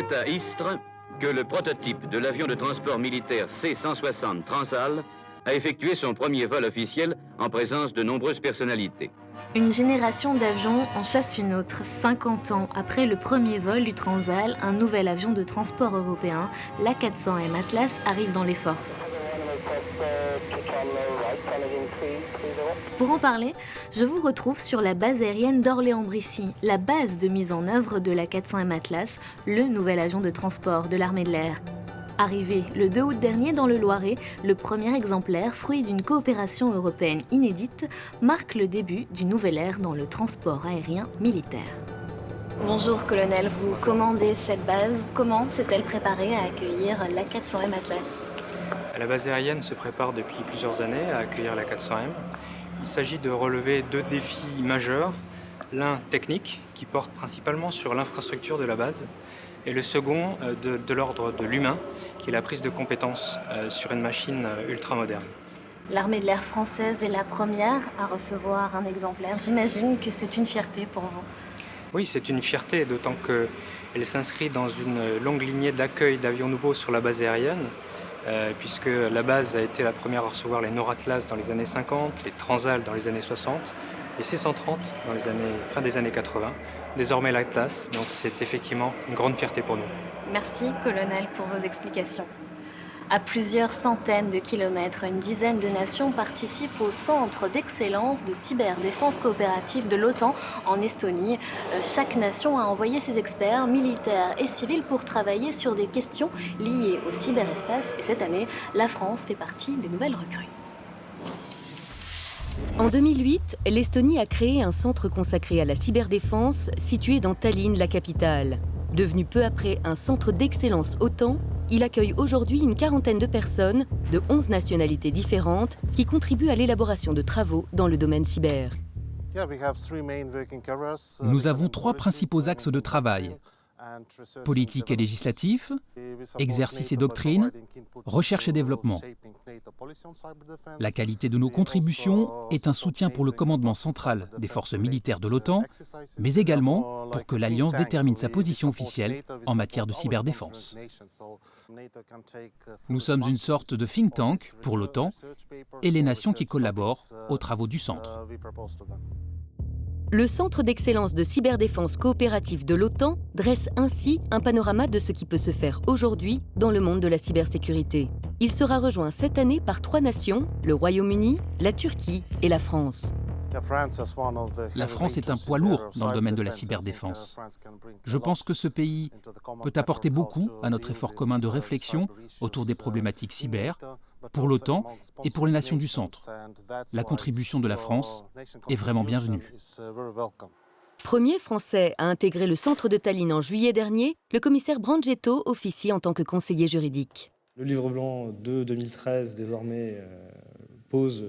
C'est à Istres que le prototype de l'avion de transport militaire C-160 Transal a effectué son premier vol officiel en présence de nombreuses personnalités. Une génération d'avions en chasse une autre. 50 ans après le premier vol du Transal, un nouvel avion de transport européen, l'A400M Atlas, arrive dans les forces. Pour en parler, je vous retrouve sur la base aérienne d'Orléans-Brissy, la base de mise en œuvre de l'A400M Atlas, le nouvel avion de transport de l'armée de l'air. Arrivé le 2 août dernier dans le Loiret, le premier exemplaire, fruit d'une coopération européenne inédite, marque le début du nouvel ère dans le transport aérien militaire. Bonjour colonel, vous commandez cette base. Comment s'est-elle préparée à accueillir l'A400M Atlas ? La base aérienne se prépare depuis plusieurs années à accueillir l'A400M. Il s'agit de relever deux défis majeurs. L'un technique, qui porte principalement sur l'infrastructure de la base, et le second de l'ordre de l'humain, qui est la prise de compétences sur une machine ultra-moderne. L'armée de l'air française est la première à recevoir un exemplaire. J'imagine que c'est une fierté pour vous. Oui, c'est une fierté, d'autant qu'elle s'inscrit dans une longue lignée d'accueil d'avions nouveaux sur la base aérienne, puisque la base a été la première à recevoir les Nord-Atlas dans les années 50, les Transal dans les années 60, les C-130 dans fin des années 80, désormais l'Atlas, donc c'est effectivement une grande fierté pour nous. Merci colonel pour vos explications. À plusieurs centaines de kilomètres, une dizaine de nations participent au centre d'excellence de cyberdéfense coopérative de l'OTAN en Estonie. Chaque nation a envoyé ses experts, militaires et civils, pour travailler sur des questions liées au cyberespace. Et cette année, la France fait partie des nouvelles recrues. En 2008, l'Estonie a créé un centre consacré à la cyberdéfense situé dans Tallinn, la capitale. Devenu peu après un centre d'excellence OTAN, il accueille aujourd'hui une quarantaine de personnes de 11 nationalités différentes qui contribuent à l'élaboration de travaux dans le domaine cyber. Nous avons trois principaux axes de travail: politique et législatif, exercice et doctrine, recherche et développement. La qualité de nos contributions est un soutien pour le commandement central des forces militaires de l'OTAN, mais également pour que l'Alliance détermine sa position officielle en matière de cyberdéfense. Nous sommes une sorte de think tank pour l'OTAN et les nations qui collaborent aux travaux du centre. Le Centre d'excellence de cyberdéfense coopérative de l'OTAN dresse ainsi un panorama de ce qui peut se faire aujourd'hui dans le monde de la cybersécurité. Il sera rejoint cette année par 3 nations, le Royaume-Uni, la Turquie et la France. La France est un poids lourd dans le domaine de la cyberdéfense. Je pense que ce pays peut apporter beaucoup à notre effort commun de réflexion autour des problématiques cyber, pour l'OTAN et pour les nations du centre. La contribution de la France est vraiment bienvenue. Premier Français à intégrer le centre de Tallinn en juillet dernier, le commissaire Brandgetto officie en tant que conseiller juridique. Le livre blanc de 2013, désormais, pose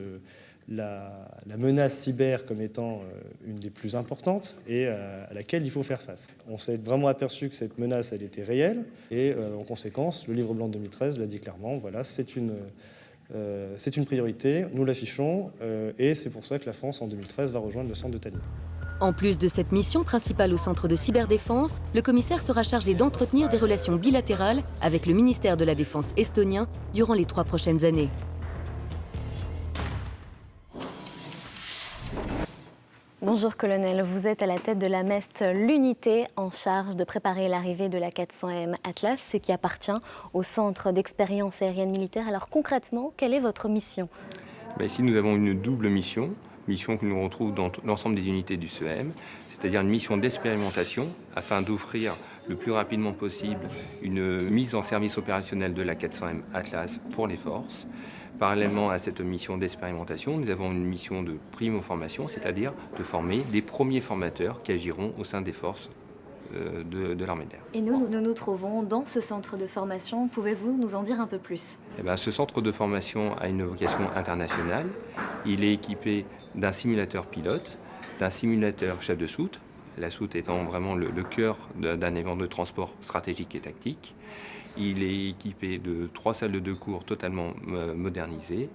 la menace cyber comme étant une des plus importantes et à laquelle il faut faire face. On s'est vraiment aperçu que cette menace, elle était réelle et en conséquence, le livre blanc de 2013 l'a dit clairement, voilà, c'est une priorité, nous l'affichons et c'est pour ça que la France, en 2013, va rejoindre le centre de Tallinn. En plus de cette mission principale au centre de cyberdéfense, le commissaire sera chargé d'entretenir des relations bilatérales avec le ministère de la Défense estonien durant les 3 prochaines années. Bonjour colonel, vous êtes à la tête de la MEST, l'unité en charge de préparer l'arrivée de l'A400M Atlas, ce qui appartient au Centre d'expérience aérienne militaire. Alors concrètement, quelle est votre mission ? Ici, nous avons une double mission que nous retrouvons dans l'ensemble des unités du CEM, c'est-à-dire une mission d'expérimentation afin d'offrir le plus rapidement possible une mise en service opérationnel de l'A400M Atlas pour les forces. Parallèlement à cette mission d'expérimentation, nous avons une mission de primo-formation, c'est-à-dire de former des premiers formateurs qui agiront au sein des forces de l'armée de l'air. Et nous nous trouvons dans ce centre de formation. Pouvez-vous nous en dire un peu plus ? Ce centre de formation a une vocation internationale. Il est équipé d'un simulateur pilote, d'un simulateur chef de soute, la soute étant vraiment le cœur d'un événement de transport stratégique et tactique. Il est équipé de 3 salles de cours totalement modernisées.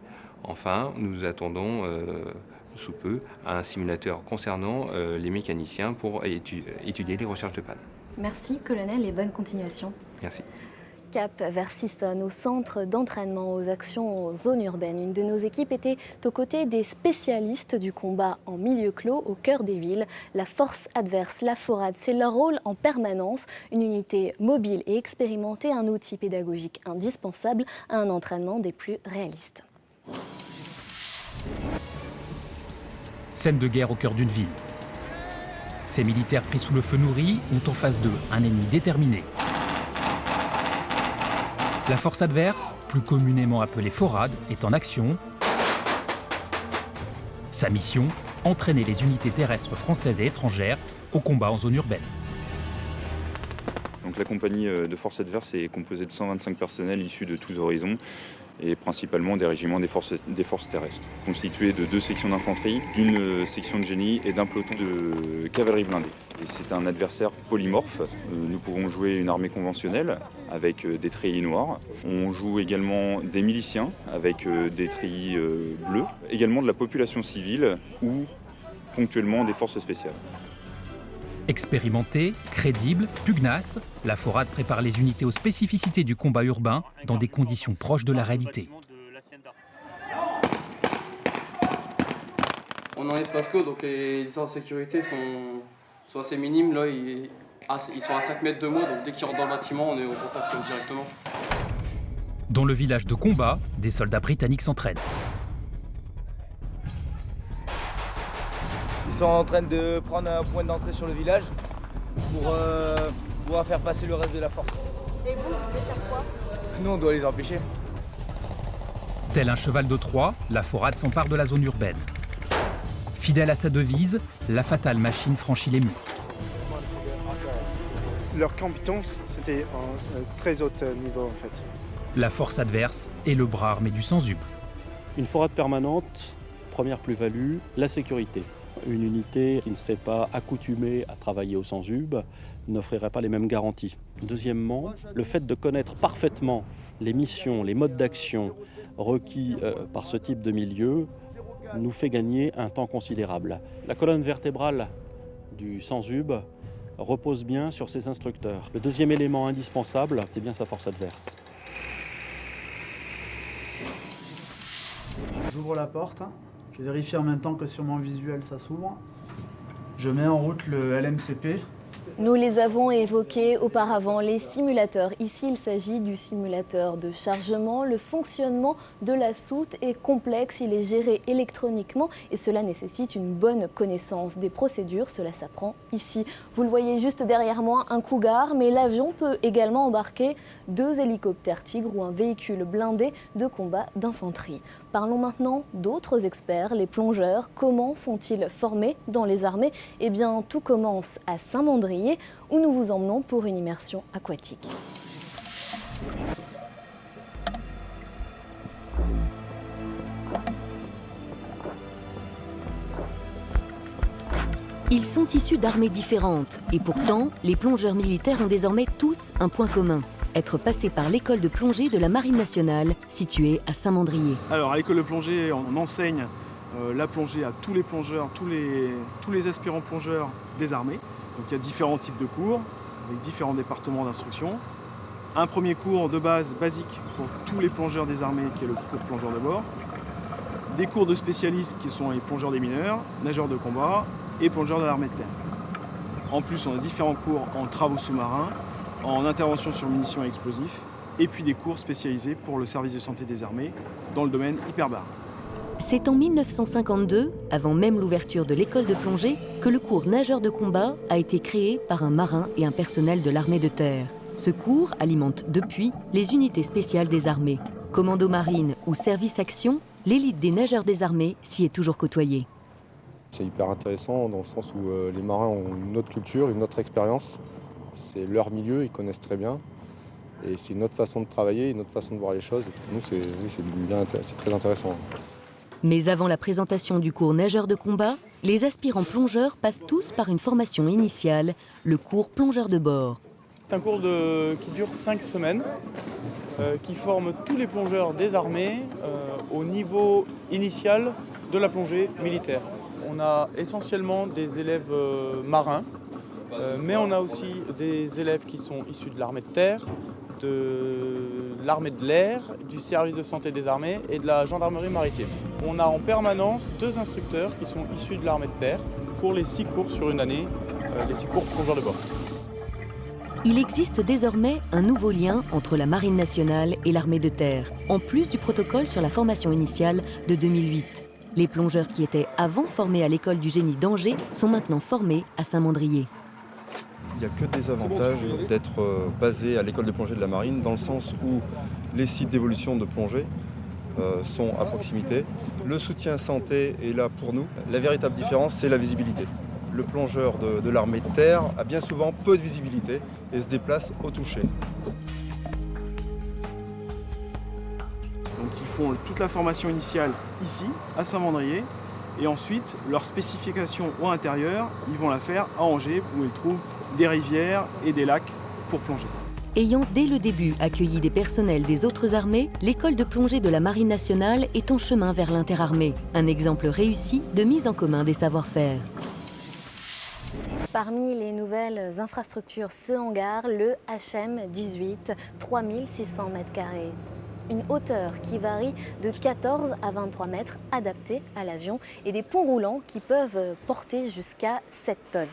Enfin, nous attendons sous peu un simulateur concernant les mécaniciens pour étudier les recherches de panne. Merci colonel et bonne continuation. Merci. Cap vers Siston, au centre d'entraînement aux actions en zone urbaine. Une de nos équipes était aux côtés des spécialistes du combat en milieu clos au cœur des villes. La force adverse, la FORAD, c'est leur rôle en permanence. Une unité mobile et expérimentée, un outil pédagogique indispensable à un entraînement des plus réalistes. Scène de guerre au cœur d'une ville. Ces militaires pris sous le feu nourri ont en face d'eux un ennemi déterminé. La force adverse, plus communément appelée FORAD, est en action. Sa mission, entraîner les unités terrestres françaises et étrangères au combat en zone urbaine. Donc la compagnie de force adverse est composée de 125 personnels issus de tous horizons et principalement des régiments des forces terrestres, constitués de 2 sections d'infanterie, d'une section de génie et d'un peloton de cavalerie blindée. Et c'est un adversaire polymorphe. Nous pouvons jouer une armée conventionnelle avec des treillis noirs. On joue également des miliciens avec des treillis bleus, également de la population civile ou ponctuellement des forces spéciales. Expérimentée, crédible, pugnace, la FORAD prépare les unités aux spécificités du combat urbain dans des conditions proches de la réalité. On est en espace clos, donc les distances de sécurité sont assez minimes. Là, ils sont à 5 mètres de moi, donc dès qu'ils rentrent dans le bâtiment, on est au contact directement. Dans le village de combat, des soldats britanniques s'entraînent. Ils sont en train de prendre un point d'entrée sur le village pour pouvoir faire passer le reste de la force. Et vous devez faire quoi? Nous, on doit les empêcher. Tel un cheval de Troie, la FORAD s'empare de la zone urbaine. Fidèle à sa devise, la fatale machine franchit les murs. Leur compétence, c'était un très haut niveau en fait. La force adverse est le bras armé du Sanzub. Une FORAD permanente, première plus-value, la sécurité. Une unité qui ne serait pas accoutumée à travailler au Sanzub n'offrirait pas les mêmes garanties. Deuxièmement, le fait de connaître parfaitement les missions, les modes d'action requis par ce type de milieu nous fait gagner un temps considérable. La colonne vertébrale du Sanzub repose bien sur ses instructeurs. Le deuxième élément indispensable, c'est bien sa force adverse. J'ouvre la porte. Je vérifie en même temps que sur mon visuel ça s'ouvre. Je mets en route le LMCP. Nous les avons évoqués auparavant, les simulateurs. Ici, il s'agit du simulateur de chargement. Le fonctionnement de la soute est complexe, il est géré électroniquement et cela nécessite une bonne connaissance des procédures. Cela s'apprend ici. Vous le voyez juste derrière moi, un Cougar, mais l'avion peut également embarquer 2 hélicoptères Tigre ou un véhicule blindé de combat d'infanterie. Parlons maintenant d'autres experts, les plongeurs. Comment sont-ils formés dans les armées? Eh bien, tout commence à Saint-Mandrier, où nous vous emmenons pour une immersion aquatique. Ils sont issus d'armées différentes et pourtant, les plongeurs militaires ont désormais tous un point commun. Être passés par l'école de plongée de la Marine nationale, située à Saint-Mandrier. Alors à l'école de plongée, on enseigne la plongée à tous les plongeurs, tous les aspirants plongeurs des armées. Donc il y a différents types de cours, avec différents départements d'instruction. Un premier cours de base basique pour tous les plongeurs des armées, qui est le cours plongeur de bord. Des cours de spécialistes qui sont les plongeurs des mineurs, nageurs de combat et plongeurs de l'armée de terre. En plus, on a différents cours en travaux sous-marins, en intervention sur munitions et explosifs, et puis des cours spécialisés pour le service de santé des armées dans le domaine hyperbare. C'est en 1952, avant même l'ouverture de l'école de plongée, que le cours nageur de combat a été créé par un marin et un personnel de l'armée de terre. Ce cours alimente depuis les unités spéciales des armées. Commando marine ou service action, l'élite des nageurs des armées s'y est toujours côtoyée. C'est hyper intéressant dans le sens où les marins ont une autre culture, une autre expérience. C'est leur milieu, ils connaissent très bien. Et c'est une autre façon de travailler, une autre façon de voir les choses. Et pour nous, c'est très intéressant. Mais avant la présentation du cours nageur de combat, les aspirants plongeurs passent tous par une formation initiale, le cours plongeur de bord. C'est un cours qui dure 5 semaines, qui forme tous les plongeurs des armées au niveau initial de la plongée militaire. On a essentiellement des élèves marins Mais on a aussi des élèves qui sont issus de l'armée de terre, de l'armée de l'air, du service de santé des armées et de la gendarmerie maritime. On a en permanence 2 instructeurs qui sont issus de l'armée de terre pour les 6 cours sur une année, les 6 cours plongeurs de bord. Il existe désormais un nouveau lien entre la Marine nationale et l'armée de terre, en plus du protocole sur la formation initiale de 2008. Les plongeurs qui étaient avant formés à l'école du génie d'Angers sont maintenant formés à Saint-Mandrier. Il n'y a que des avantages d'être basé à l'école de plongée de la Marine, dans le sens où les sites d'évolution de plongée sont à proximité. Le soutien santé est là pour nous. La véritable différence, c'est la visibilité. Le plongeur de l'armée de terre a bien souvent peu de visibilité et se déplace au toucher. Donc ils font toute la formation initiale ici, à Saint-Mandrier, et ensuite leur spécification au intérieur, ils vont la faire à Angers, où ils trouvent des rivières et des lacs pour plonger. Ayant dès le début accueilli des personnels des autres armées, l'école de plongée de la Marine nationale est en chemin vers l'interarmée. Un exemple réussi de mise en commun des savoir-faire. Parmi les nouvelles infrastructures, ce hangar, le HM18, 3600 m². Une hauteur qui varie de 14 à 23 mètres, adaptée à l'avion, et des ponts roulants qui peuvent porter jusqu'à 7 tonnes.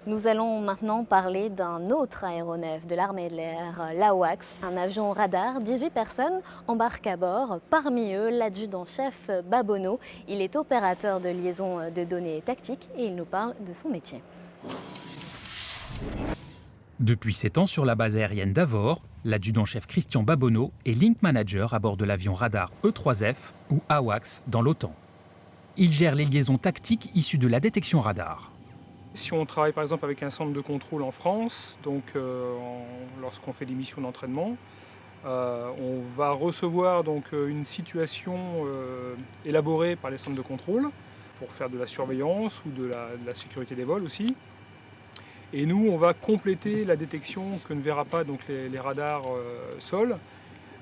Nous allons maintenant parler d'un autre aéronef de l'armée de l'air, l'AWACS, un avion radar. 18 personnes embarquent à bord, parmi eux l'adjudant-chef Babonneau. Il est opérateur de liaison de données tactiques et il nous parle de son métier. Depuis 7 ans sur la base aérienne d'Avord, l'adjudant-chef Christian Babonneau est link manager à bord de l'avion radar E3F ou AWACS dans l'OTAN. Il gère les liaisons tactiques issues de la détection radar. Si on travaille par exemple avec un centre de contrôle en France, donc lorsqu'on fait des missions d'entraînement, on va recevoir donc une situation élaborée par les centres de contrôle pour faire de la surveillance ou de la sécurité des vols aussi. Et nous, on va compléter la détection que ne verra pas donc les radars sol.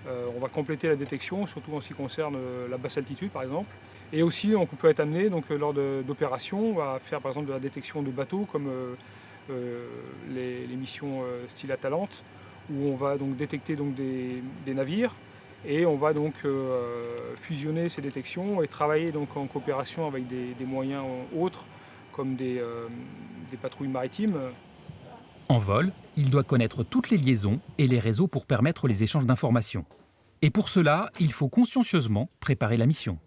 On va compléter la détection, surtout en ce qui concerne la basse altitude par exemple. Et aussi, on peut être amené donc, lors d'opérations à faire par exemple de la détection de bateaux comme les missions style Atalante, où on va donc détecter donc, des navires et on va donc fusionner ces détections et travailler donc, en coopération avec des moyens autres comme des patrouilles maritimes. En vol, il doit connaître toutes les liaisons et les réseaux pour permettre les échanges d'informations. Et pour cela, il faut consciencieusement préparer la mission.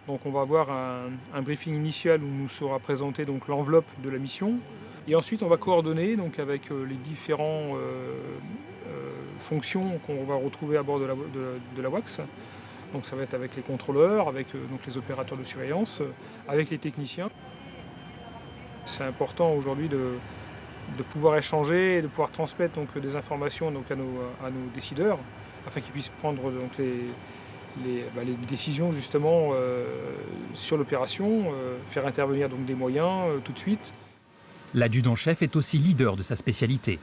Donc on va avoir un briefing initial où nous sera présenté donc l'enveloppe de la mission. Et ensuite on va coordonner donc, avec les différentes fonctions qu'on va retrouver à bord de la WACS. Donc ça va être avec les contrôleurs, avec donc, les opérateurs de surveillance, avec les techniciens. C'est important aujourd'hui de pouvoir échanger et de pouvoir transmettre donc, des informations donc, à nos décideurs afin qu'ils puissent prendre donc, les décisions justement sur l'opération, faire intervenir donc, des moyens tout de suite. L'adjudant-chef est aussi leader de sa spécialité.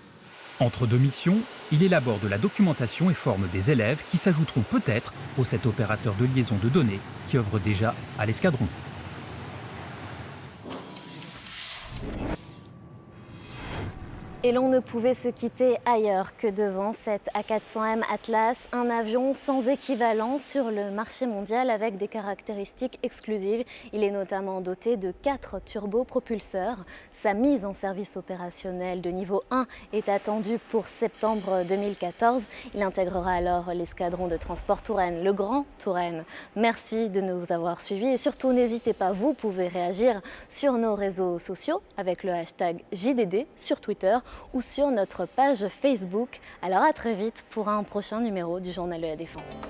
Entre 2 missions, il élabore de la documentation et forme des élèves qui s'ajouteront peut-être aux 7 opérateurs de liaison de données qui œuvrent déjà à l'escadron. Et l'on ne pouvait se quitter ailleurs que devant cette A400M Atlas, un avion sans équivalent sur le marché mondial avec des caractéristiques exclusives. Il est notamment doté de 4 turbopropulseurs. Sa mise en service opérationnel de niveau 1 est attendue pour septembre 2014. Il intégrera alors l'escadron de transport Touraine, le Grand Touraine. Merci de nous avoir suivis et surtout n'hésitez pas, vous pouvez réagir sur nos réseaux sociaux avec le hashtag JDD sur Twitter ou sur notre page Facebook. Alors à très vite pour un prochain numéro du Journal de la Défense.